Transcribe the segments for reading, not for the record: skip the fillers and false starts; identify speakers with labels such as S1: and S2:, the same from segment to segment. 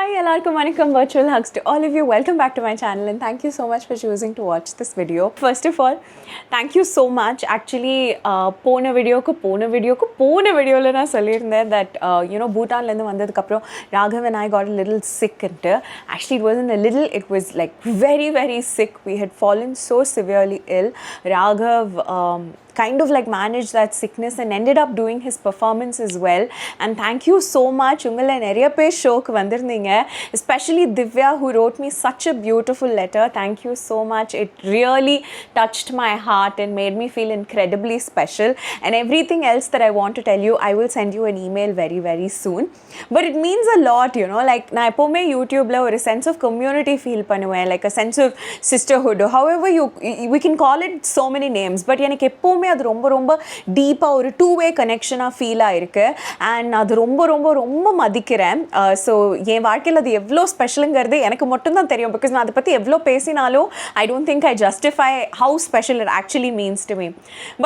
S1: Hi, எல்லாருக்கும் வணக்கம். Virtual hugs to all of you. Welcome back to my channel and thank you so much for choosing to watch this video. First of all, thank you so much. Actually, போன வீடியோல நான் சொல்லியிருந்தேன் that பூட்டான்ல இருந்து வந்ததுக்கு அப்புறம் Raghav and I got a little sick and actually it wasn't a little, it was like very very sick. We had fallen so severely ill. Raghav kind of like managed that sickness and ended up doing his performance as well. And thank you so much. Ungala neriya pe showku vandirninga, especially Divya who wrote me such a beautiful letter. Thank you so much. It really touched my heart and made me feel incredibly special. And everything else that I want to tell you, I will send you an email very very soon. But it means a lot, like na epome YouTube la or a sense of community feel பண்ணுவேன், like a sense of sisterhood, or however we can call it so many names. But எனக்கு எப்பவுமே அது ரொம்ப ரொம்ப டீப்பாக ஒரு டூ-வே கனெக்ஷனாக feel ஆகிருக்கு. And அது ரொம்ப ரொம்ப ரொம்ப மதிக்கிறேன். ஸோ என் வாழ்க்கையில் அது எவ்வளோ ஸ்பெஷலுங்கிறது எனக்கு மட்டும்தான் தெரியும். பிகாஸ் நான் அதை பற்றி எவ்வளோ பேசினாலும் I don't think I justify how special it actually means to me.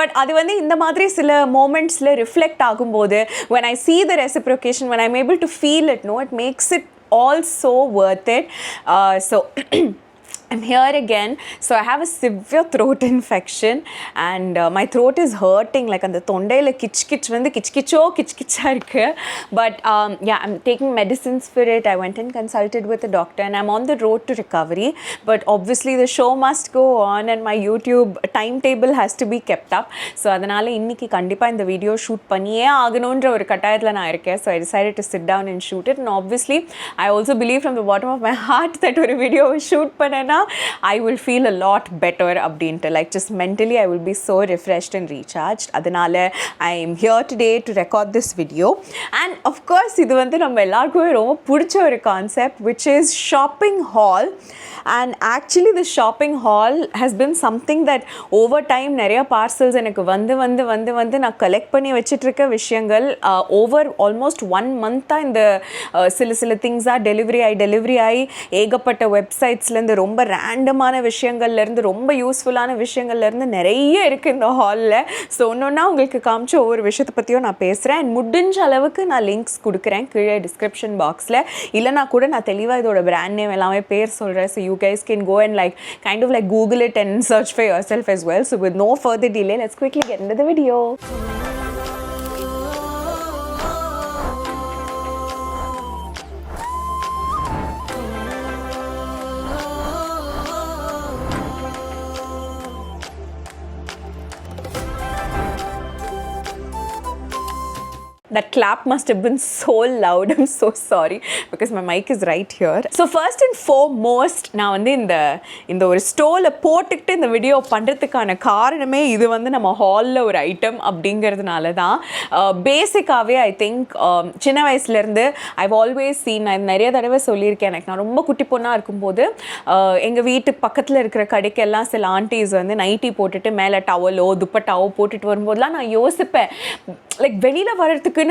S1: But அது வந்து இந்த மாதிரி சில மூமெண்ட்ஸில் ரிஃப்ளெக்ட் ஆகும்போது when I see the reciprocation, when I'm able to feel it, it makes it all so worth it. So I'm here again. So I have a severe throat infection and my throat is hurting, like அந்த தொண்டையில் கிச் வந்து கிச்சா இருக்கு. But yeah, I'm taking medicines for it. I went and consulted with a doctor and I'm on the road to recovery. But obviously the show must go on and my YouTube timetable has to be kept up. So அதனால் இன்னைக்கு கண்டிப்பாக இந்த video shoot பண்ணியே ஆகணுன்ற ஒரு கட்டாயத்தில் நான் இருக்கேன். So I decided to sit down and shoot it. And obviously I also believe from the bottom of my heart that ஒரு வீடியோ ஷூட் பண்ணேன்னா I will feel a lot better அப்படின்ட்டு, like just mentally I will be so refreshed and recharged. அதனால I am here today to record this video. And of course இது வந்து நம்ம எல்லாருக்குமே ரொம்ப பிடிச்ச ஒரு concept, which is shopping haul. And actually the shopping haul has been something that over time நிறைய parcels எனக்கு வந்து நான் கலெக்ட் பண்ணி வச்சிட்ருக்க விஷயங்கள் over almost 1 month-ஆக இந்த சில திங்ஸாக டெலிவரி ஆகி ஏகப்பட்ட வெப்சைட்ஸ்லேருந்து ரொம்ப ரேண்டமான விஷயங்கள்லேருந்து ரொம்ப யூஸ்ஃபுல்லான விஷயங்கள்லேருந்து நிறைய இருக்குது இந்த ஹாலில். ஸோ ஒன்றா உங்களுக்கு காமிச்ச ஒவ்வொரு விஷயத்தை பற்றியும் நான் பேசுகிறேன். அண்ட் முடிஞ்ச அளவுக்கு நான் லிங்க்ஸ் கொடுக்குறேன் கீழே டிஸ்கிரிப்ஷன் பாக்ஸில். இல்லைனா கூட நான் தெளிவாக இதோட பிராண்ட் நேம் எல்லாமே பேர் சொல்கிறேன். So you guys can go and like kind of like Google it and search for yourself as well. So with no further delay, let's quickly get into the video. That clap must have been so loud. I'm so sorry because my mic is right here. So first and foremost, நான் வந்து இந்த ஒரு ஸ்டோலை போட்டுக்கிட்டு இந்த video பண்ணுறதுக்கான காரணமே இது வந்து நம்ம ஹாலில் ஒரு ஐட்டம் அப்படிங்கிறதுனால தான். பேசிக்காகவே ஐ திங்க் சின்ன வயசுலேருந்து ஐவ் ஆல்வேஸ் சீன், நான் நிறைய தடவை சொல்லியிருக்கேன், எனக்கு நான் ரொம்ப குட்டி பொண்ணாக இருக்கும்போது எங்கள் வீட்டு பக்கத்தில் இருக்கிற கடைக்கெல்லாம் சில ஆண்டிஸ் வந்து நைட்டி போட்டுட்டு மேலே டவலோ துப்பட்டாவோ போட்டுட்டு வரும்போதெல்லாம் நான் யோசிப்பேன், லைக் வெளியில் வர்றதுக்குன்னு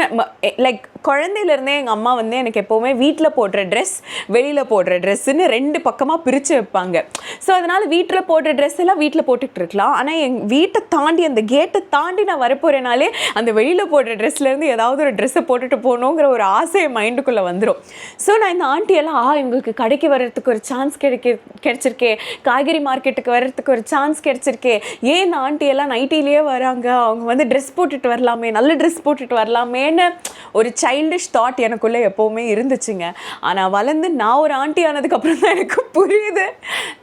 S1: லைக் குழந்தையிலேருந்தே எங்கள் அம்மா வந்து எனக்கு எப்போவுமே வீட்டில் போடுற ட்ரெஸ் வெளியில் போடுற ட்ரெஸ்ஸுன்னு 2 பக்கமாக பிரித்து வைப்பாங்க. ஸோ அதனால் வீட்டில் போடுற ட்ரெஸ் எல்லாம் வீட்டில் போட்டுக்கிட்டு இருக்கலாம். ஆனால் எங்கள் வீட்டை தாண்டி அந்த கேட்டை தாண்டி நான் வரப்போகிறேனாலே அந்த வெளியில் போடுற ட்ரெஸ்லேருந்து ஏதாவது ஒரு ட்ரெஸ்ஸை போட்டுட்டு போகணுங்கிற ஒரு ஆசை மைண்டுக்குள்ளே வந்துடும். ஸோ நான் இந்த ஆண்டியெல்லாம் இவங்களுக்கு கடைக்கு வர்றதுக்கு ஒரு சான்ஸ் கிடைச்சிருக்கே, காய்கறி மார்க்கெட்டுக்கு வர்றதுக்கு ஒரு சான்ஸ் கிடைச்சிருக்கே, ஏன் இந்த ஆண்டியெல்லாம் நைட்டிலேயே வராங்க, அவங்க வந்து ட்ரெஸ் போட்டுட்டு வரலாமே, நல்ல ட்ரெஸ் போட்டுட்டு வரலாமேன்னு ஒரு சைல்டிஷ் தாட் எனக்குள்ளே எப்போவுமே இருந்துச்சுங்க. ஆனால் வளர்ந்து நான் ஒரு ஆண்டி ஆனதுக்கப்புறம் தான் எனக்கு புரியுது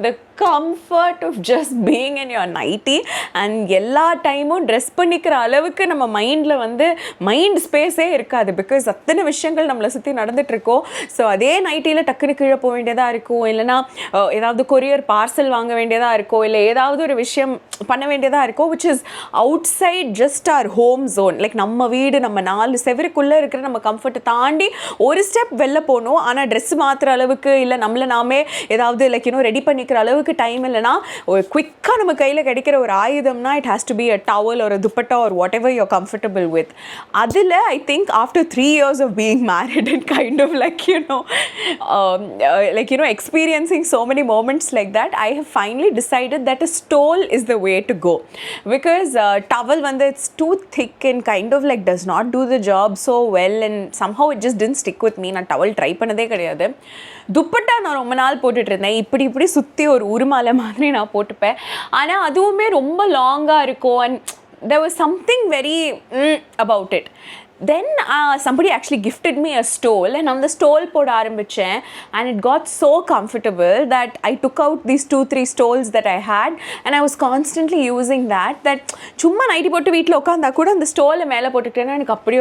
S1: the comfort of just being in your nighty. And எல்லா டைமும் ட்ரெஸ் பண்ணிக்கிற அளவுக்கு நம்ம மைண்டில் வந்து மைண்ட் ஸ்பேஸே இருக்காது. பிகாஸ் அத்தனை விஷயங்கள் நம்மளை சுற்றி நடந்துகிட்ருக்கோம். ஸோ அதே நைட்டியில் டக்குன்னு கீழே போக வேண்டியதாக இருக்கும், இல்லைனா ஏதாவது கொரியர் பார்சல் வாங்க வேண்டியதாக இருக்கும், இல்லை ஏதாவது ஒரு விஷயம் பண்ண வேண்டியதாக இருக்கும் which is outside just our home zone. Like நம்ம வீடு, நம்ம 4 செவருக்குள்ளே இருக்கிற நம்ம கம்ஃபர்ட்டை தாண்டி ஒரு ஸ்டெப் வெளில போகணும். ஆனால் ட்ரெஸ் மாற்றுற அளவுக்கு இல்லை நம்மளை நாமே ஏதாவது லைக் ரெடி பண்ணிக்கிற அளவுக்கு நமக்கு டைம் இல்லைனா ஒரு குவிக்காக நம்ம கையில் கிடைக்கிற ஒரு ஆயுதம்னா it has to be a towel or a dupatta or whatever you're comfortable with. அதில் I think after 3 years of being married and kind of like experiencing so many moments like that, I have finally decided that a stole is the way to go, because towel வந்து it's too thick and kind of like does not do the job so well, and somehow it just didn't stick with me. நான் towel try பண்ணதே கிடையாது. துப்பட்டா நான் ரொம்ப நாள் போட்டுட்டு இருந்தேன், இப்படி சுற்றி ஒரு உருமாலை மாதிரி நான் போட்டுப்பேன். ஆனால் அதுவுமே ரொம்ப லாங்காக இருக்கும், and there was something very about it. Then somebody actually gifted me a stole, and on the stole போட ஆரம்பித்தேன், and it got so comfortable that I took out these 2-3 stoles that I had, and I was constantly using that சும்மா nightie போட்டு வீட்டில் உட்காந்தா கூட அந்த ஸ்டோலை மேலே போட்டுக்கிட்டேன்னா எனக்கு அப்படி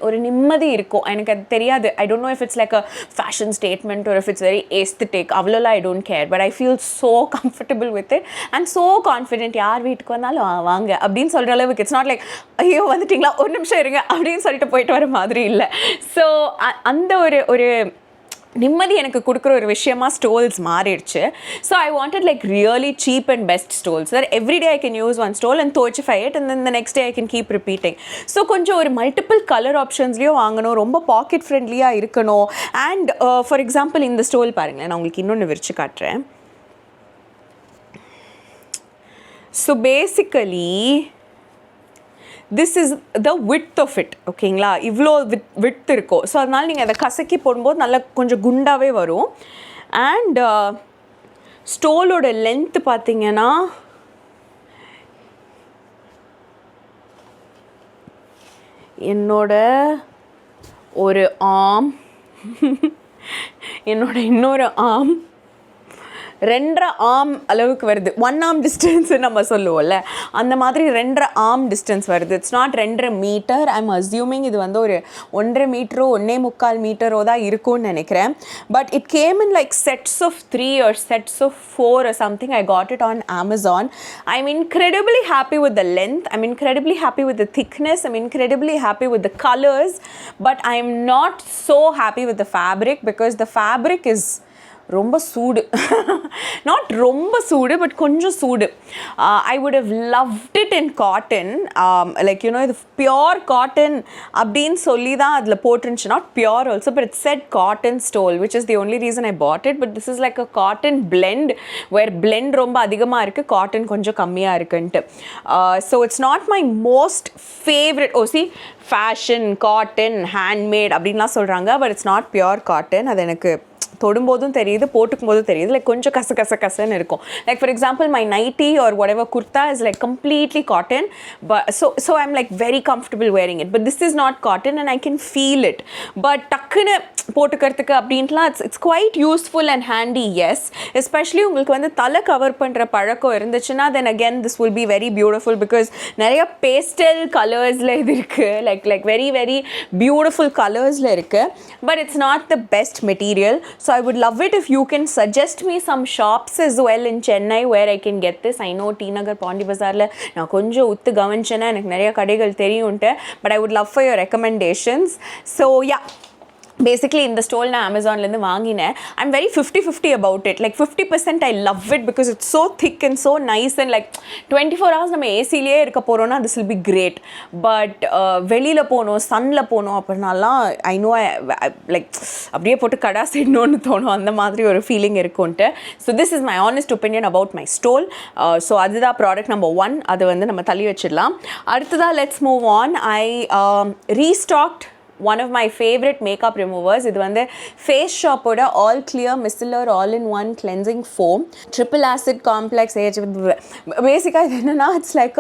S1: ஒரு நிம்மதி இருக்கும். எனக்கு அது தெரியாது, I don't know if it's like a fashion statement or if it's very aesthetic, அவ்வளோலாம் I don't care, but I feel so comfortable with it and so confident. யார் வீட்டுக்கு வந்தாலும் வாங்க அப்படின்னு சொல்கிற அளவுக்கு, it's not like ஐயோ வந்துட்டிங்களா ஒரு நிமிஷம் இருங்க அப்படின்னு சொல்லிட்டு போயிட்டு வர மாதிரி இல்லை. ஸோ அந்த ஒரு நிம்மதி எனக்கு கொடுக்குற ஒரு விஷயமா ஸ்டோல்ஸ் மாறிடுச்சு. So I wanted like really cheap and best stoles that every day I can use one stole and துவைச்சிஃபை it, and then the next day I can keep repeating. So கொஞ்சம் ஒரு மல்டிபிள் கலர் ஆப்ஷன்ஸ்லேயும் வாங்கணும், ரொம்ப packet ஃப்ரெண்ட்லியாக இருக்கணும். And for example இந்த stole பாருங்களேன், நான் உங்களுக்கு இன்னொன்று விரிச்சு காட்டுறேன். So basically this is the width of it, ஓகேங்களா, இவ்வளோ width இருக்கும். ஸோ அதனால் நீங்கள் அதை கசக்கி போடும்போது நல்லா கொஞ்சம் குண்டாகவே வரும். அண்ட் ஸ்டோலோட லென்த்து பார்த்தீங்கன்னா என்னோட ஒரு ஆம் என்னோட இன்னொரு ஆம் 2.5 ஆர்ம் அளவுக்கு வருது. 1 ஆர்ம் டிஸ்டன்ஸு நம்ம சொல்லுவோம்ல, அந்த மாதிரி 2.5 ஆர்ம் டிஸ்டன்ஸ் வருது. It's not 2.5 metre. I am assuming இது வந்து ஒரு 1.5 மீட்டரோ 1.25 மீட்டரோ தான் இருக்கும்னு நினைக்கிறேன். But it came in like sets of 3 or sets of 4 or something. I got it on Amazon. I'm incredibly happy with the length. I'm incredibly happy with the thickness. I'm incredibly happy with the colors. But I'm not so happy with the fabric, because the fabric is ரொம்ப சூடு. Not ரொம்ப சூடு, but கொஞ்சம் சூடு. I would have loved it in cotton, like you know இது pure cotton அப்படின்னு சொல்லி தான் அதில் போட்டுருந்துச்சு. Not pure also, but it said cotton stole, which is the only reason I bought it. But this is like a cotton blend, where blend ரொம்ப அதிகமாக இருக்குது, cotton கொஞ்சம் கம்மியாக இருக்குன்ட்டு. So it's not my most favourite. C fashion cotton handmade அப்படின்லாம் சொல்கிறாங்க, but it's not pure cotton. அது எனக்கு தொடும்போதும் தெரியுது, போட்டுக்கும் போதும் தெரியுது, லைக் கொஞ்சம் கசன்னு இருக்கும். Like for example my nightie or whatever kurta is like completely cotton, but so I'm like very comfortable wearing it. But this is not cotton and I can feel it. But டக்குன்னு போட்டுக்கிறதுக்கு அப்படின்ட்டுலாம் it's quite useful and handy. Yes, especially உங்களுக்கு வந்து தலை cover பண்ணுற பழக்கம் இருந்துச்சுன்னா then again this will be very beautiful, because நிறைய பேஸ்டல் கலர்ஸில் இது இருக்குது, லைக் வெரி வெரி பியூட்டிஃபுல் கலர்ஸில் இருக்குது. But it's not the best material. So I would love it if you can suggest me some shops as well in Chennai where I can get this. I know T Nagar Pondi Bazaarla நான் கொஞ்சம் உத்து கவனிச்சேன்னா எனக்கு நிறைய கடைகள் தெரியும்ட்டு, but I would love for your recommendations. So yeah, basically இந்த stole நான் அமேசான்லேருந்து வாங்கினேன். I'm very 50-50 about it. Like 50% I love it because it's so thick and so nice, and like 24 hours நம்ம ஏசிலேயே இருக்க போகிறோன்னா this will be great. But வெளியில் போகணும், சன்னில் போகணும் அப்படின்னாலாம் I know like அப்படியே போட்டு கடா செய்யணும்னு தோணும், அந்த மாதிரி ஒரு ஃபீலிங் இருக்கும்ன்ட்டு. So this is my honest opinion about my stole. So அதுதான் ப்ராடக்ட் நம்பர் 1. அதை வந்து நம்ம தள்ளி வச்சிடலாம். அடுத்ததாக let's move on. I restocked one of my favorite makeup removers. இது வந்து ஃபேஸ் ஷாப்போட all clear micellar all in one cleansing foam, triple acid complex age. பேசிக்காக இது என்னென்னா இட்ஸ் லைக்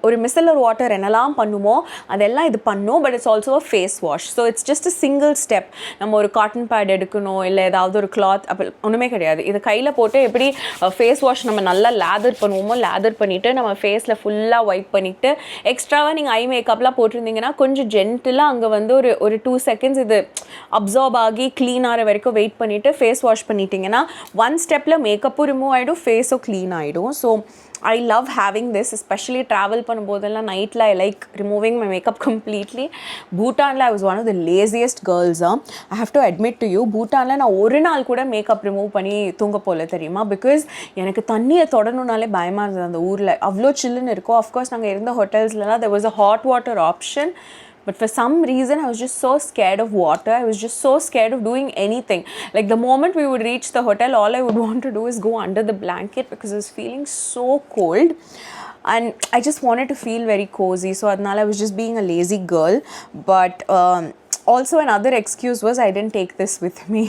S1: ஒரு மிஸ்லர் வாட்டர் என்னெல்லாம் பண்ணுமோ அதெல்லாம் இது பண்ணும், but it's also a face wash. So it's just a single step. நம்ம ஒரு காட்டன் பேட் எடுக்கணும், இல்லை ஏதாவது ஒரு கிளாத் அப்போ ஒன்றுமே கிடையாது. இது கையில் போட்டு எப்படி ஃபேஸ் வாஷ் நம்ம நல்லா லேதர் பண்ணுவோமோ லேதர் பண்ணிவிட்டு நம்ம ஃபேஸில் ஃபுல்லாக ஒயிப் பண்ணிவிட்டு எக்ஸ்ட்ராவாக நீங்கள் ஐ மேக்கப்லாம் போட்டிருந்தீங்கன்னா கொஞ்சம் ஜென்டிலாக அங்கே வந்து ஒரு 2 seconds இது அப்சார்ப் ஆகி க்ளீன் ஆகிற வரைக்கும் வெயிட் பண்ணிவிட்டு ஃபேஸ் வாஷ் பண்ணிட்டீங்கன்னா 1 ஸ்டெப்பில் மேக்கப்பும் ரிமூவ் ஆகிடும், ஃபேஸும் க்ளீன் ஆகிடும். So I love having this, especially travel பண்ணும்போதெல்லாம் நைட்டில் I like removing my makeup completely. பூட்டானில் I was one of the laziest girls. I have to admit to you, பூட்டானில் நான் ஒரு நாள் கூட மேக்கப் ரிமூவ் பண்ணி தூங்க போல தெரியுமா, பிகாஸ் எனக்கு தண்ணியை தொடணுன்னாலே பயமாக இருந்தது அந்த ஊரில். அவ்வளோ சில்லுன்னு இருக்கும். அஃப்கோர்ஸ் நாங்கள் இருந்த ஹோட்டல்ஸ்லாம் there was a hot water option. But for some reason, I was just so scared of water. I was just so scared of doing anything. Like the moment we would reach the hotel, all I would want to do is go under the blanket because I was feeling so cold. And I just wanted to feel very cozy. So adnala I was just being a lazy girl. But also another excuse was I didn't take this with me.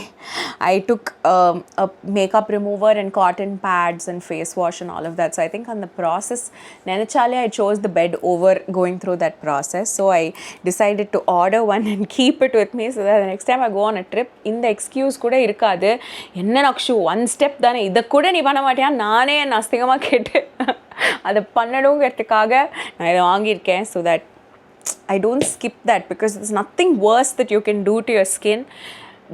S1: I took a makeup remover and cotton pads and face wash and all of that. So I think on the process, Nenachale, I chose the bed over going through that process. So I decided to order one and keep it with me so that the next time I go on a trip, in the excuse kuda irukadu. Enna Nakshu, one step dane idha kuda nee panna maatiya, naane en asthingama kettu adha pannadungerthukkaga na idha vaangirken so that I don't skip that, because there's nothing worse that you can do to your skin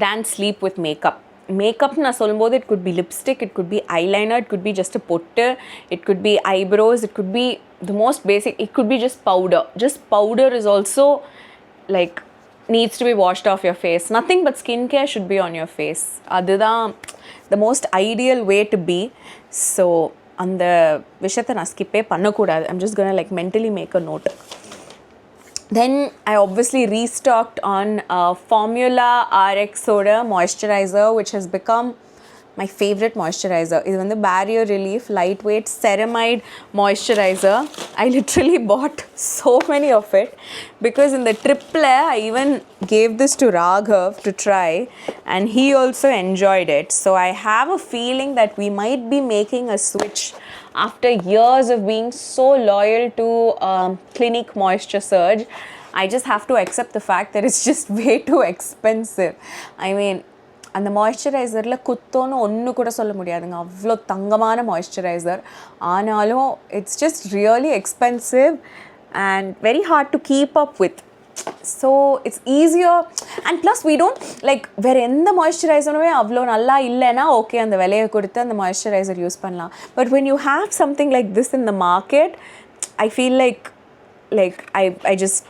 S1: than sleep with makeup. Makeup na solumbodhu, it could be lipstick, it could be eyeliner, it could be just a pottu, it could be eyebrows, it could be the most basic, it could be just powder. Just powder is also like needs to be washed off your face. Nothing but skincare should be on your face. Adudha the most ideal way to be. So அந்த விஷயத்தை நான் ஸ்கிப்பே பண்ணக்கூடாது. I'm just gonna like mentally make a note. Then I obviously restocked on Formula RX Soda Moisturizer, which has become my favorite moisturizer. This is the barrier relief lightweight ceramide moisturizer. I literally bought so many of it because in the triple I even gave this to Raghav to try and he also enjoyed it. So I have a feeling that we might be making a switch after years of being so loyal to Clinique Moisture Surge. I just have to accept the fact that it's just way too expensive. I mean, அந்த மாய்ஸ்சரைசரில் குத்தோன்னு ஒன்று கூட சொல்ல முடியாதுங்க, அவ்வளோ தங்கமான moisturiser. ஆனாலும் it's just really expensive and very hard to keep up with. So it's easier and plus we don't like வேறு எந்த மாய்ஸ்சரைசருமே அவ்வளோ நல்லா இல்லைன்னா ஓகே அந்த விலையை கொடுத்து அந்த மாய்ஸ்சரைசர் யூஸ் பண்ணலாம். But when you have something like this in the market, I feel like I just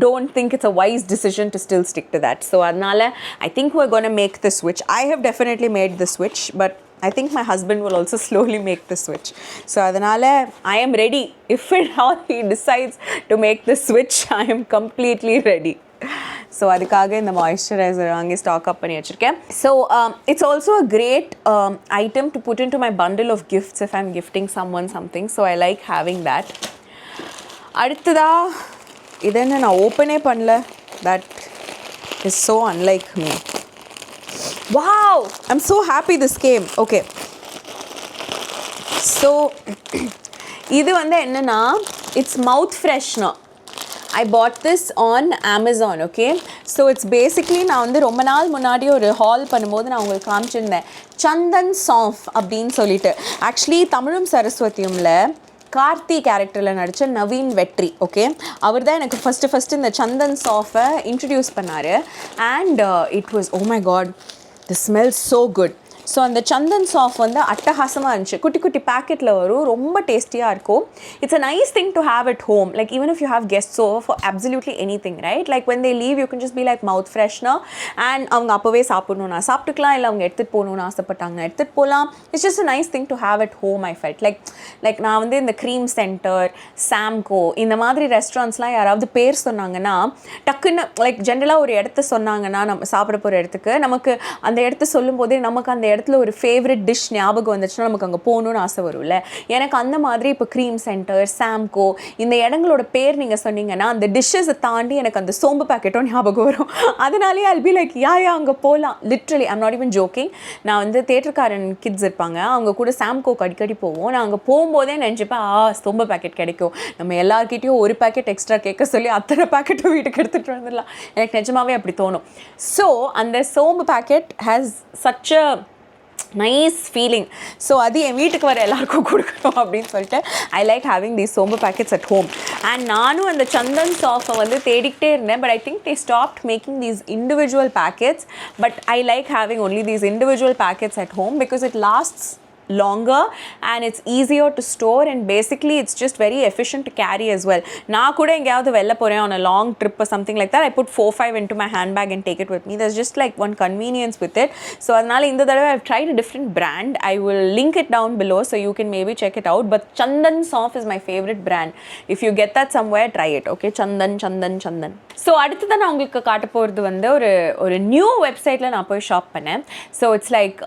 S1: don't think it's a wise decision to still stick to that. So adnala I think we're going to make the switch. I have definitely made the switch, but I think my husband will also slowly make the switch. So adnala I am ready. If and how he decides to make the switch, I am completely ready. So adikaga இந்த moisturizer வாங்கி stock up பண்ணி வச்சிருக்கேன். So it's also a great item to put into my bundle of gifts if I'm gifting someone something. So I like having that. அடுத்ததா இதென்ன நான் ஓப்பனே பண்ணல. That is so unlike me. Wow! I'm so happy this came. Okay. So இது வந்து என்னன்னா it's mouth freshener. I bought this on Amazon, okay? So it's basically நான் வந்து ரொம்ப நாள் முன்னாடி ஒரு ஹால் பண்ணும்போது நான் உங்களுக்கு காமிச்சிருந்தேன். சந்தன் சாஃப் அப்படின்னு சொல்லிட்டு. ஆக்சுவலி தமிழும் சரஸ்வதியும்ல கார்த்தி கேரக்டரில் நடித்த நவீன் வெற்றி, ஓகே, அவர் தான் எனக்கு ஃபஸ்ட்டு இந்த சந்தன் சாஃபை இன்ட்ரடியூஸ் பண்ணார். And it was, oh my god, the smell so good. So அந்த சந்தன் சாஃப் வந்து அட்டகாசமாக இருந்துச்சு. குட்டி குட்டி பேக்கெட்டில் வரும், ரொம்ப டேஸ்டியாக இருக்கும். It's a nice thing to have at home, like even if you have guests over for absolutely any thing, right? Like when they leave you can just be like mouth freshener and அவங்க அப்போவே சாப்பிடணும்னா சாப்பிட்டுக்கலாம், இல்லை அவங்க எடுத்துகிட்டு போகணுன்னு ஆசைப்பட்டாங்கன்னா எடுத்துகிட்டு போகலாம். It's just a nice thing to have at home. I felt like நான் வந்து இந்த க்ரீம் சென்டர், சாம்கோ இந்த மாதிரி ரெஸ்டாரண்ட்ஸ்லாம் யாராவது பேர் சொன்னாங்கன்னா டக்குன்னு லைக் ஜென்ரலாக ஒரு இடத்த சொன்னாங்கன்னா நம்ம சாப்பிட போகிற இடத்துக்கு நமக்கு அந்த இடத்த சொல்லும் போதே நமக்கு அந்த இடத்துல ஒரு ஃபேவரட் டிஷ் ஞாபகம் வந்துச்சுன்னா நமக்கு அங்கே போகணுன்னு ஆசை வரும்ல. எனக்கு அந்த மாதிரி இப்போ க்ரீம் சென்டர், சாம்கோ இந்த இடங்களோட பேர் நீங்கள் சொன்னீங்கன்னா அந்த டிஷ்ஷஸை தாண்டி எனக்கு அந்த சோம்பு பேக்கெட்டும் ஞாபகம் வரும். அதனாலே I'll be like யா அங்கே போகலாம். Literally I'm not even joking. நான் வந்து தேட்டருக்காரன் கிட்ஸ் இருப்பாங்க, அவங்க கூட சாம்கோக்கு அடிக்கடி போவோம். நான் அங்கே போகும்போதே நினச்சிப்பேன் சோம்பு பேக்கெட் கிடைக்கும், நம்ம எல்லாருக்கிட்டையும் ஒரு பேக்கெட் எக்ஸ்ட்ரா கேட்க சொல்லி அத்தனை பேக்கெட்டும் வீட்டுக்கு எடுத்துகிட்டு வந்துடலாம். எனக்கு நிஜமாவே அப்படி தோணும். ஸோ அந்த சோம்பு packet has such a nice feeling. So அது என் வீட்டுக்கு வர எல்லாருக்கும் கொடுக்கணும் அப்படின்னு சொல்லிட்டு I like having these sombu packets at home. And நானும் அந்த சந்தன் சாஃபை வந்து தேடிக்கிட்டே இருந்தேன். But I think they stopped making these individual packets. But I like having only these individual packets at home because it lasts longer and it's easier to store, and basically it's just very efficient to carry as well. நான் கூட எங்கயாவது வெளில போறேன் on a long trip or something like that, I put 4-5 into my handbag and take it with me. There's just like one convenience with it. So அதனால இந்த தடவை I've tried a different brand. I will link it down below so you can maybe check it out. But Chandan Soft is my favorite brand. If you get that somewhere, try it. Okay, Chandan. So அடுத்து நான் உங்களுக்கு காட்ட போறது வந்து ஒரு new வெப்சைட்ல நான் போய் ஷாப் பண்ணேன். So it's like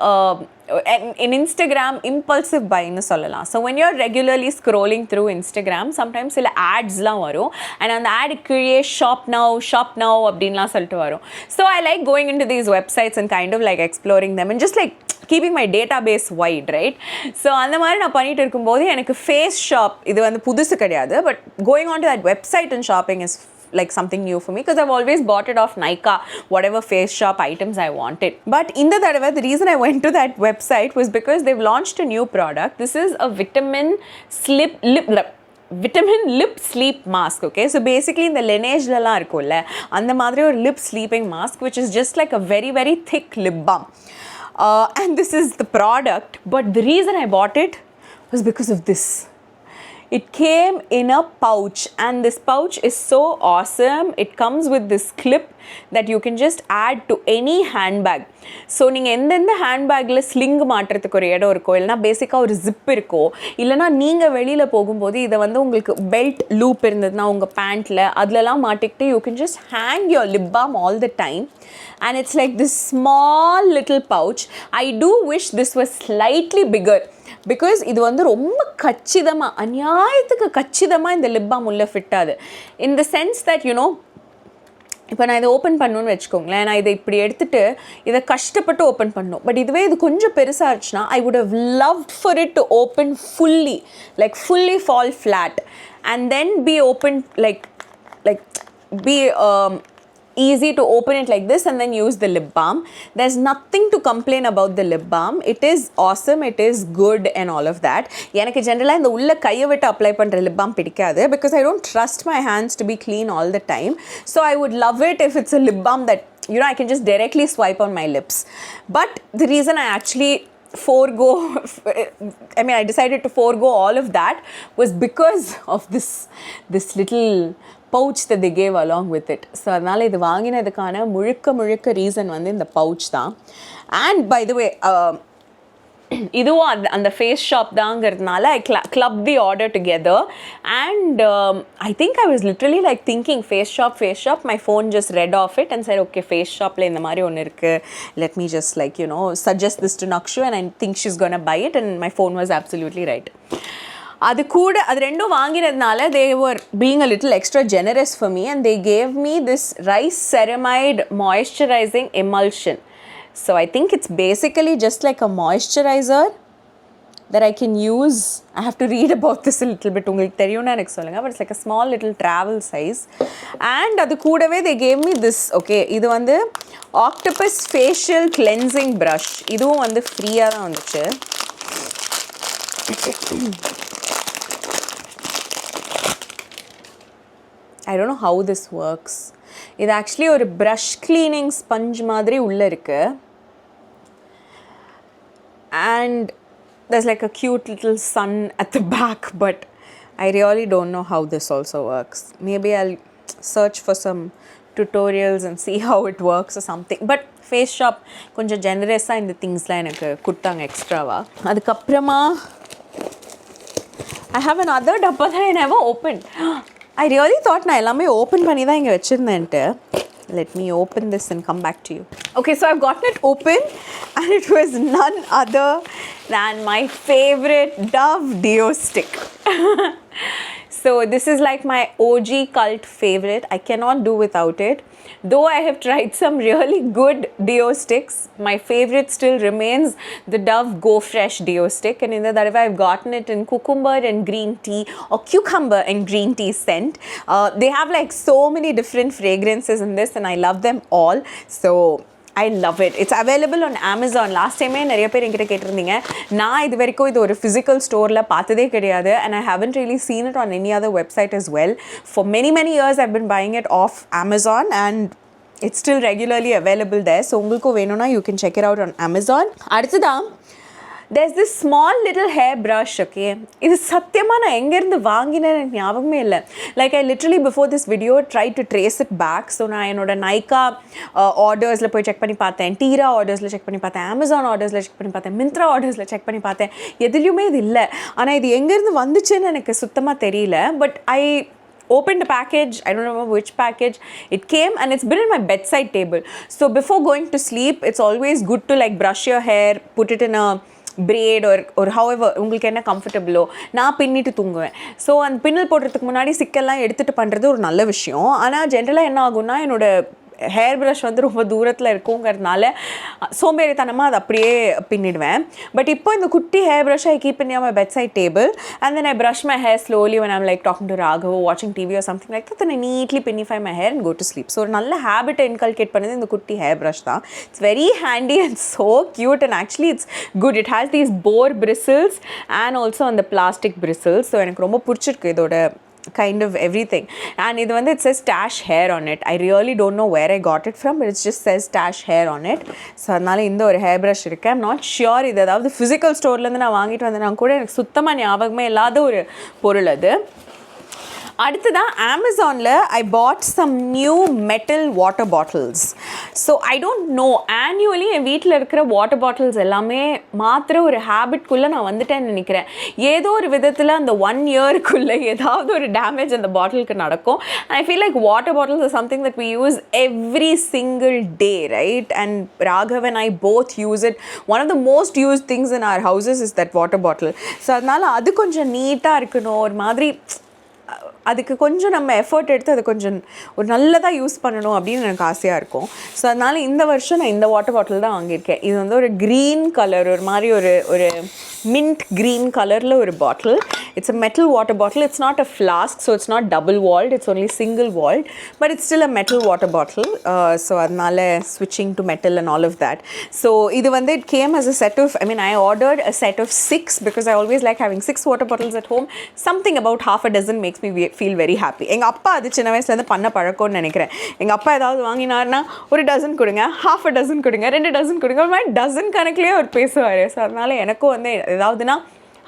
S1: in Instagram impulsive buying னு சொல்லலாம். So when you're regularly scrolling through Instagram, sometimes சில adsலாம் வரும், and அந்த ad கீழே shop now அப்படின்லாம் சொல்லிட்டு வரும். So I like going into these websites and kind of like exploring them and just like keeping my database wide, right? So அந்த மாதிரி நான் பண்ணிட்டு இருக்கும்போது எனக்கு face shop இது வந்து புதுசு கிடையாது, but going on to that website and shopping is like something new for me because I've always bought it off Nykaa, whatever face shop items I wanted. But in the reason I went to that website was because they've launched a new product. This is a vitamin lip sleep mask. Okay, so basically இந்த Laneige லலாம் இருக்கும்ல அந்த மாதிரி ஒரு lip sleeping mask which is just like a very very thick lip balm. And this is the product, but the reason I bought it was because of this. It came in a pouch, and this pouch is so awesome. It comes with this clip that you can just add to any handbag. So நீங்க எந்தெந்த ஹேண்ட்பேக்ல sling மாட்டுறதுக்கு ஒரு இடம் இருக்கோ, இல்லைனா பேசிக்காக ஒரு zip இருக்கோ, இல்லைனா நீங்கள் வெளியில் போகும்போது இதை வந்து உங்களுக்கு பெல்ட் லூப் இருந்ததுன்னா உங்கள் பேண்ட்டில் அதுலலாம் மாட்டிக்கிட்டு you can just hang your lip balm all the time. And it's like this small little pouch. I do wish this was slightly bigger because இது வந்து ரொம்ப கச்சிதமாக அநியாயத்துக்கு கச்சிதமாக இந்த லிப் பாம் உள்ள ஃபிட் ஆகுது. In the sense that you know, இப்போ நான் இதை ஓப்பன் பண்ணணும்னு வச்சுக்கோங்களேன், நான் இதை இப்படி எடுத்துகிட்டு இதை கஷ்டப்பட்டு ஓப்பன் பண்ணணும். பட் இதுவே இது கொஞ்சம் பெருசாக இருந்துச்சுன்னா I would have loved for it to open fully, like fully fall flat and then be open like be easy to open it like this and then use the lip balm. There's nothing to complain about the lip balm. It is awesome, it is good and all of that. எனக்கு ஜென்ரலாக இந்த உள்ள கையை விட்டு apply பண்ணுற lip balm பிடிக்காது because I don't trust my hands to be clean all the time. So I would love it if it's a lip balm that you know I can just directly swipe on my lips. But the reason I actually I decided to forego all of that was because of this little pouch that they gave along with it. So அதனால இது வாங்கினதுக்கான முழுக்க reason வந்து இந்த pouch தான். And by the way, இதுவும் அந்த Face Shop தாங்கிறதுனால I clubbed the order together, and I think I was literally like thinking face shop. My phone just read off it and said okay, face shopல இந்த மாதிரி ஒன்று இருக்கு, let me just like you know suggest this to Nakshu, and I think she's gonna buy it, and my phone was absolutely right. அது ரெண்டும் வாங்கினதுனால they were being a little extra generous for me, and they gave me this rice ceramide moisturizing emulsion. So I think it's basically just like a moisturizer that I can use. I have to read about this a little bit, உங்களுக்கு தெரியும்னா எனக்கு சொல்லுங்க. But it's like a small little travel size, and அது கூடவே they gave me this. Okay, இது வந்து octopus facial cleansing brush. இதுவும் வந்து ஃப்ரீயாக தான் வந்துச்சு. I don't know how this works. இது actually ஒரு brush cleaning sponge மாதிரி உள்ள இருக்கு, and there's like a cute little sun at the back, but I really don't know how this also works. Maybe I'll search for some tutorials and see how it works or something. But face shop கொஞ்சம் ஜெனரஸாக இந்த திங்ஸ்லாம் எனக்கு கொடுத்தாங்க எக்ஸ்ட்ராவா. அதுக்கப்புறமா I have another டப்பா that I never opened. I really thought நான் எல்லாமே ஓப்பன் பண்ணி தான் இங்கே வச்சுருந்தேன்ட்டு. Let me open this and come back to you. Okay, so I've gotten it open, and it was none other than my favorite Dove Deo stick. So this is like my OG cult favorite. I cannot do without it. Though I have tried some really good deo sticks, my favorite still remains the Dove Go Fresh deo stick. And in the that I've gotten it in cucumber and green tea, or cucumber and green tea scent. They have like so many different fragrances in this, and I love them all. So I love it. It's available on Amazon. Last time நிறைய பேர் என்கிட்ட கேட்டிருந்தீங்க. நான் இது வரைக்கும் இது ஒரு physical storeல பார்த்ததே கிடையாது, and I haven't really seen it on any other website as well. For many years I've been buying it off Amazon, and it's still regularly available there. So உங்களுக்கு வேணும்னா you can check it out on Amazon. அடுத்ததா there's this small little hair brush, okay? இது சத்தியமாக நான் எங்கேருந்து வாங்கினேன்னு எனக்கு ஞாபகமே இல்லை. Like I literally before this video try to trace it back. So நான் என்னோட நைக்கா ஆர்டர்ஸில் போய் செக் பண்ணி பார்த்தேன், டீரா ஆர்டர்ஸில் செக் பண்ணி பார்த்தேன், அமேசான் ஆர்டர்ஸில் செக் பண்ணி பார்த்தேன், மிந்த்ரா ஆர்டர்ஸில் செக் பண்ணி பார்த்தேன். எதுலேயுமே இது இல்லை. ஆனால் இது எங்கேருந்து வந்துச்சுன்னு எனக்கு சுத்தமாக தெரியல. But I opened a package, I don't remember which package, it came and it's been in my bedside table. So before going to sleep, it's always good to like brush your hair, put it in a braid or however உங்களுக்கு என்ன கம்ஃபர்டபுளோ. நான் பின்னிட்டு தூங்குவேன். So அந்த பின்னல் போடுறதுக்கு முன்னாடி சிக்கெல்லாம் எடுத்துகிட்டு பண்ணுறது ஒரு நல்ல விஷயம். ஆனால் ஜென்ரலாக என்ன ஆகும்னா என்னோட ஹேர் ப்ரஷ் வந்து ரொம்ப தூரத்தில் இருக்குங்கிறதுனால சோம்பேறித்தனமாக அதை அப்படியே பின்னிடுவேன். பட் இப்போ இந்த குட்டி hair brush I keep in my bed side table and then I brush my hair slowly when I'm like talking to Raghav or watching TV or something like that. Then I neatly pinnify my hair and go to sleep. So ஒரு நல்ல ஹேபிட்டை inculcate பண்ணது இந்த குட்டி hair brush தான். It's very handy and so cute and actually it's good. It has these boar bristles and also on the plastic bristles. So எனக்கு ரொம்ப பிடிச்சிருக்கு இதோட kind of everything. And இது வந்து it says stash hair on it. I really don't know where I got it from, but it just says stash hair on it. So அதனால இந்த ஒரு hair brush இருக்குது. ஐம் நாட் ஷியோர் இது ஏதாவது physical ஸ்டோர்லேருந்து நான் வாங்கிட்டு வந்தேன்னா கூட எனக்கு சுத்தமாக ஞாபகமே இல்லாத ஒரு பொருள் அது. அடுத்ததான் அமேசானில் I bought some new metal water bottles. So I don't know, annually என் வீட்டில் இருக்கிற வாட்டர் பாட்டில்ஸ் எல்லாமே மாத்திர ஒரு ஹேபிட்குள்ளே நான் வந்துட்டேன்னு நினைக்கிறேன். ஏதோ ஒரு விதத்தில் அந்த 1 இயருக்குள்ளே ஏதாவது ஒரு டேமேஜ் அந்த பாட்டிலுக்கு நடக்கும். I feel like water bottles is something that we use every single day, right? And Raghav and I both use it. One of the most used things in our houses is that water bottle. So அதனால் அது கொஞ்சம் நீட்டாக இருக்கணும், ஒரு மாதிரி அதுக்கு கொஞ்சம் நம்ம எஃபர்ட் எடுத்து அது கொஞ்சம் ஒரு நல்லதாக யூஸ் பண்ணணும் அப்படின்னு எனக்கு ஆசையாக இருக்கும். ஸோ அதனால் இந்த வருஷம் நான் இந்த வாட்டர் பாட்டில் தான் வாங்கியிருக்கேன். இது வந்து ஒரு க்ரீன் கலர், ஒரு மாதிரி ஒரு மின்ட் க்ரீன் கலரில் ஒரு bottle. It's a metal water bottle. It's not a flask, so it's not double walled, it's only single walled, but it's still a metal water bottle. So அதனால் ஸ்விட்சிங் to metal and all of that. So இது வந்து it came as a set of, I mean I ordered a set of 6 because I always like having 6 water bottles at home. Something about half a dozen makes me feel very happy. எங்கள் அப்பா அது சின்ன வயசுலேருந்து பண்ண பழக்கம்னு நினைக்கிறேன். எங்கள் அப்பா ஏதாவது வாங்கினார்னா ஒரு டசன் கொடுங்க, half a dozen கொடுங்க, 2 டசன் கொடுங்க, ஒரு மாதிரி டசன் கணக்குலேயே அவர் பேசுவார். ஸோ அதனால் எனக்கும் வந்து ஏதாவதுனா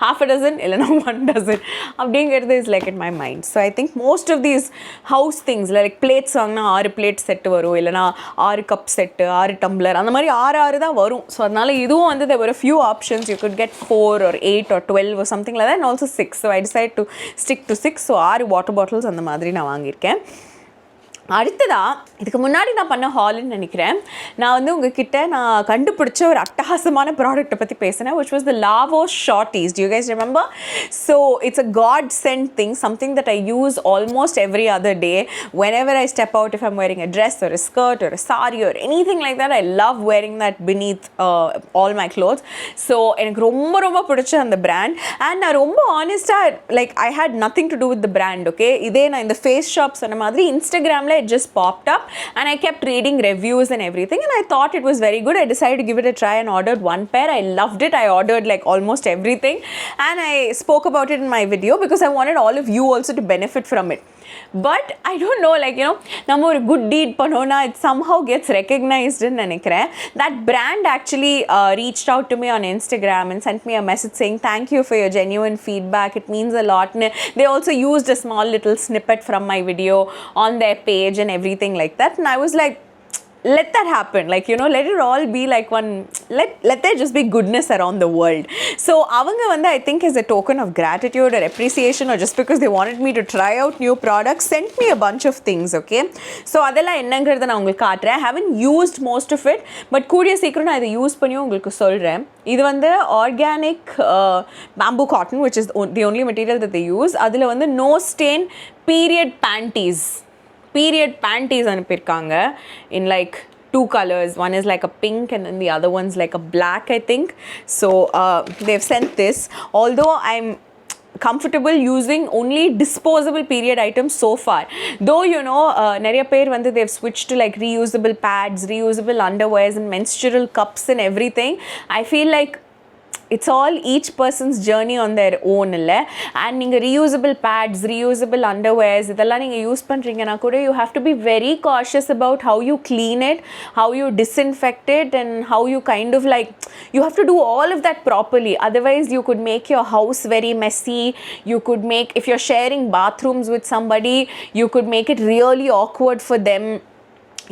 S1: half a dozen இல்லைனா 1 dozen அப்படிங்கிறது is like in my mind. So I think most of these house things like plates வாங்கினா 6 பிளேட் செட்டு வரும், இல்லைனா 6 கப் செட்டு, 6 டம்ளர், அந்த மாதிரி 6 தான் வரும். ஸோ அதனால் இதுவும் வந்து there were a few options. You could get 4 or 8 or 12 or something like that, and also 6. So I decided to stick to 6. So 6 water bottles அந்த மாதிரி நான் வாங்கியிருக்கேன். அடுத்ததாக இதுக்கு முன்னாடி நான் பண்ண ஹால்னு நினைக்கிறேன். நான் வந்து உங்ககிட்ட நான் கண்டுபிடிச்ச ஒரு அட்டகாசமான ப்ராடக்ட்டை பற்றி பேசினேன், which was the Lavos shorties. Do you guys remember? So it's a god sent thing, something that I use almost every other day whenever I step out. If I'm wearing a dress or a skirt or a sari or anything like that, I love wearing that beneath all my clothes. So எனக்கு ரொம்ப ரொம்ப பிடிச்ச அந்த brand. And நான் ரொம்ப honest-ஆ like I had nothing to do with the brand, okay? இதே நான் இந்த ஃபேஸ் ஷாப் சொன்ன மாதிரி இன்ஸ்டாகிராமில் it just popped up and I kept reading reviews and everything, and I thought it was very good. I decided to give it a try and ordered 1 pair. I loved it. I ordered like almost everything and I spoke about it in my video because I wanted all of you also to benefit from it. But I don't know, like, you know, நம்ம ஒரு good deed பண்ணோன்னா it somehow gets recognized ன்னு நினைக்கிறேன். That brand actually reached out to me on Instagram and sent me a message saying thank you for your genuine feedback, it means a lot. They also used a small little snippet from my video on their page and everything like that, and I was like, let that happen, like, you know, let it all be like one, let there just be goodness around the world. So avanga vanda I think as a token of gratitude or appreciation or just because they wanted me to try out new products, sent me a bunch of things, okay? So adella ennaங்கறத நான் உங்களுக்கு காட்றேன். I haven't used most of it, but கூடிய சீக்கிரம் நான் இதை use பண்ணி உங்களுக்கு சொல்றேன். இது வந்து organic bamboo cotton, which is the only material that they use. அதுல வந்து no stain period panties அனுப்பியிருக்காங்க in like 2 colors. One is like a pink and then the other one's like a black, I think. So they've sent this. Although I'm comfortable using only disposable period items so far, though, you know, நிறைய பேர் வந்து they've switched to like reusable pads, reusable underwears and menstrual cups and everything. I feel like it's all each person's journey on their own இல்லை. And நீங்கள் reusable pads, reusable underwears இதெல்லாம் நீங்கள் use பண்ணுறீங்கன்னா கூட you have to be very cautious about how you clean it, how you disinfect it, and how you kind of like, you have to do all of that properly. Otherwise you could make your house very messy. You could make, if you're sharing bathrooms with somebody, you could make it really awkward for them.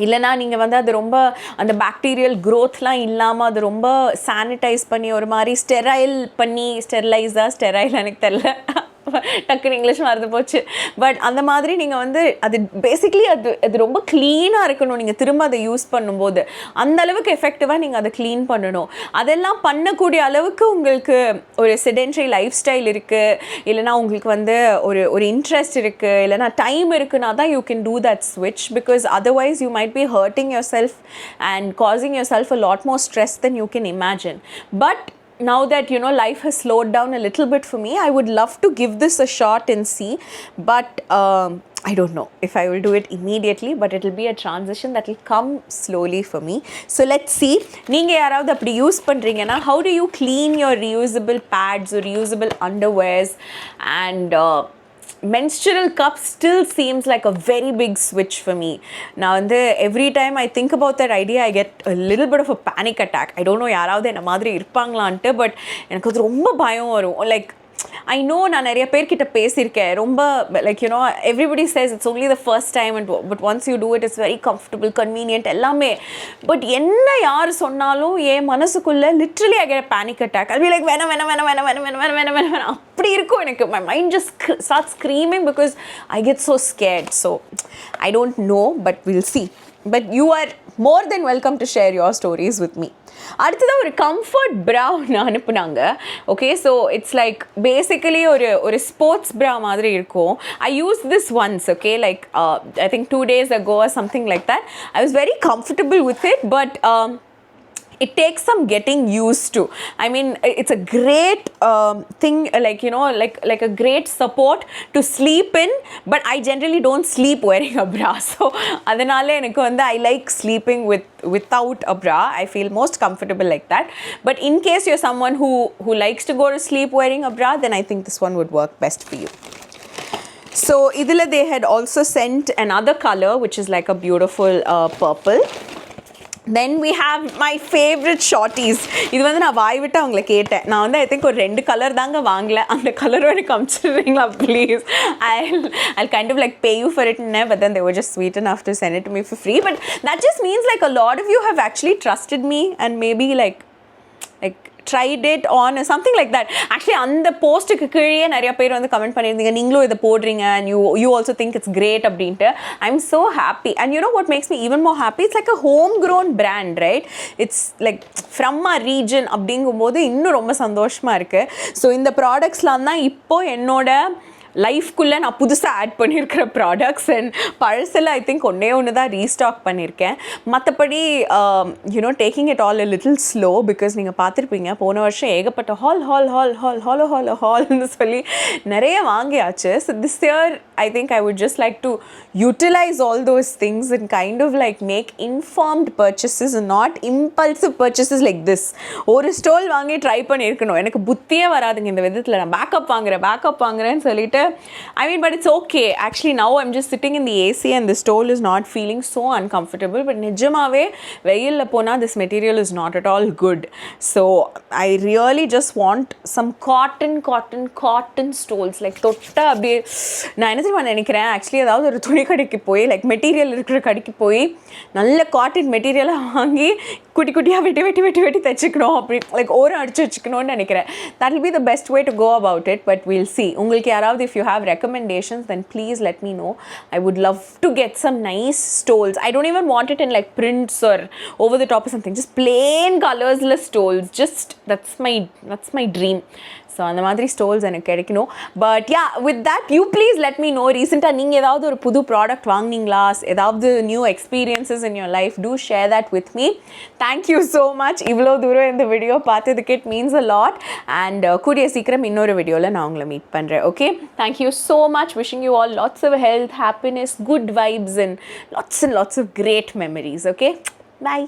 S1: இல்லைனா நீங்கள் வந்து அது ரொம்ப அந்த bacterial க்ரோத்லாம் இல்லாமல் அது ரொம்ப sanitise பண்ணி ஒரு மாதிரி ஸ்டெரைல் பண்ணி, ஸ்டெரைல் எனக்கு தெரில, டக்குன்னு இங்கிலீஷ் மறந்து போச்சு. பட் அந்த மாதிரி நீங்கள் வந்து அது பேசிக்லி அது ரொம்ப க்ளீனாக இருக்கணும். நீங்கள் திரும்ப அதை யூஸ் பண்ணும்போது அந்த அளவுக்கு எஃபெக்டிவாக நீங்கள் அதை க்ளீன் பண்ணணும். அதெல்லாம் பண்ணக்கூடிய அளவுக்கு உங்களுக்கு ஒரு செடென்ட்ரி லைஃப் ஸ்டைல் இருக்குது, இல்லைனா உங்களுக்கு வந்து ஒரு இன்ட்ரெஸ்ட் இருக்குது, இல்லைனா டைம் இருக்குன்னா தான் யூ கேன் டூ தட் ஸ்விட்ச். Because otherwise you might be hurting your self and causing your self a lot more stress then you can imagine. But now that life has slowed down a little bit for me, I would love to give this a shot and see, but I don't know if I will do it immediately, but it will be a transition that will come slowly for me. So let's see. நீங்க யாராவது அப்படி use பண்றீங்கன்னா, how do you clean your reusable pads or reusable underwears? And menstrual cup still seems like a very big switch for me. Now every time I think about that idea, I get a little bit of a panic attack. I don't know யாராவது என்ன மாதிரி இருப்பாங்களான்ட்டு, but எனக்கு அது ரொம்ப பயம் வரும். Like I know நான் நிறைய பேர்கிட்ட பேசியிருக்கேன், ரொம்ப like everybody says it's only the first time, but once you do it it's very comfortable, convenient எல்லாமே. பட் என்ன யார் சொன்னாலும் என் மனசுக்குள்ளே literally I get a panic attack. I'll be like வேணாம் அப்படி இருக்கும் எனக்கு. My mind just starts screaming because I get so scared. So I don't know, but we'll see. But you are more than welcome to share your stories with me. அடுத்ததாக ஒரு comfort bra ஒன்று அனுப்புனாங்க. Okay, so it's like basically ஒரு sports bra மாதிரி இருக்கும். I use this once, okay, like I think 2 days ago or something like that. I was very comfortable with it, but it takes some getting used to. I mean, it's a great thing, like like a great support to sleep in, but I generally don't sleep wearing a bra. So adanale enakku vanda I like sleeping without a bra. I feel most comfortable like that. But in case you're someone who likes to go to sleep wearing a bra, then I think this one would work best for you. So idhila they had also sent another color which is like a beautiful purple. Then we have my favorite shorties. இது வந்து நான் வாய் விட்டு அவங்கள கேட்டேன். நான் வந்து I think ஒரு 2 colour தாங்க வாங்கல. அந்த கலர் எனக்கு அனுப்பிச்சிடுறீங்களா please? I'll kind of like pay you for it, but then they were just sweet enough to send it to me for free. But that just means like a lot of you have actually trusted me and maybe like tried it on or something like that. Actually அந்த போஸ்ட்டுக்கு கீழே நிறைய பேர் வந்து comment பண்ணியிருந்தீங்க, நீங்களும் இதை போடுறீங்க and you also think it's great அப்படின்ட்டு. I'm so happy. And you know what makes me even more happy? It's like a homegrown brand, right? It's like from our region அப்படிங்கும்போது இன்னும் ரொம்ப சந்தோஷமா இருக்கு. ஸோ இந்த ப்ராடக்ட்ஸ்லாம் தான் இப்போ என்னோட லைஃப்குள்ளே நான் புதுசாக ஆட் பண்ணியிருக்கிற ப்ராடக்ட்ஸ். அண்ட் பழசில் ஐ திங்க் ஒன்று தான் ரீஸ்டாக் பண்ணியிருக்கேன். மற்றபடி taking it all a little slow because நீங்கள் பார்த்துருப்பீங்க போன வருஷம் ஏகப்பட்ட ஹால்னு சொல்லி நிறைய வாங்கியாச்சு. So this year I think I would just like to utilize all those things and kind of like make informed purchases and not impulsive purchases like this. ஒரு stole வாங்கி ட்ரை பண்ணியிருக்கணும். எனக்கு புத்தியே வராதுங்க இந்த விதத்தில். நான் பேக்கப் வாங்குறேன்னு சொல்லிட்டு I mean, but it's okay. Actually now I'm just sitting in the AC and the stole is not feeling so uncomfortable. But நிஜமாவே வெயில்ல போனால் this material is not at all good. So I really just want some cotton stoles. Like தொட்ட அப்படியே நான் என்ன தெரியுமா நினைக்கிறேன், actually ஏதாவது ஒரு துணி கடைக்கு போய் லைக் மெட்டீரியல் இருக்கிற கடைக்கு போய் நல்ல காட்டன் மெட்டீரியலாக வாங்கி குட்டியாக வெட்டி தைச்சிக்கணும், அப்படி லைக் ஓரம் அடிச்சு வச்சுக்கணும்னு நினைக்கிறேன். that will be the best way to go about it, but we'll see. உங்களுக்கு யாராவது if you have recommendations, then please let me know. I would love to get some nice stoles. I don't even want it in like prints or over the top or something, just plain colorless stoles. Just that's my dream. So அந்த மாதிரி stoles எனக்கு கிடைக்கணும். But yeah, with that you please let me know. ரீசெண்டாக நீங்கள் ஏதாவது ஒரு புது product வாங்கினீங்களா, ஏதாவது new experiences in your life, to share that with me. Thank you so much. இவ்வளோ தூரம் இந்த வீடியோ பார்த்ததுக்கு it means a lot. And கூடிய சீக்கிரம் இன்னொரு வீடியோவில் நான் உங்களை மீட் பண்ணுறேன். Okay, thank you so much. Wishing you all lots of health, happiness, good vibes and lots of great memories. Okay, bye.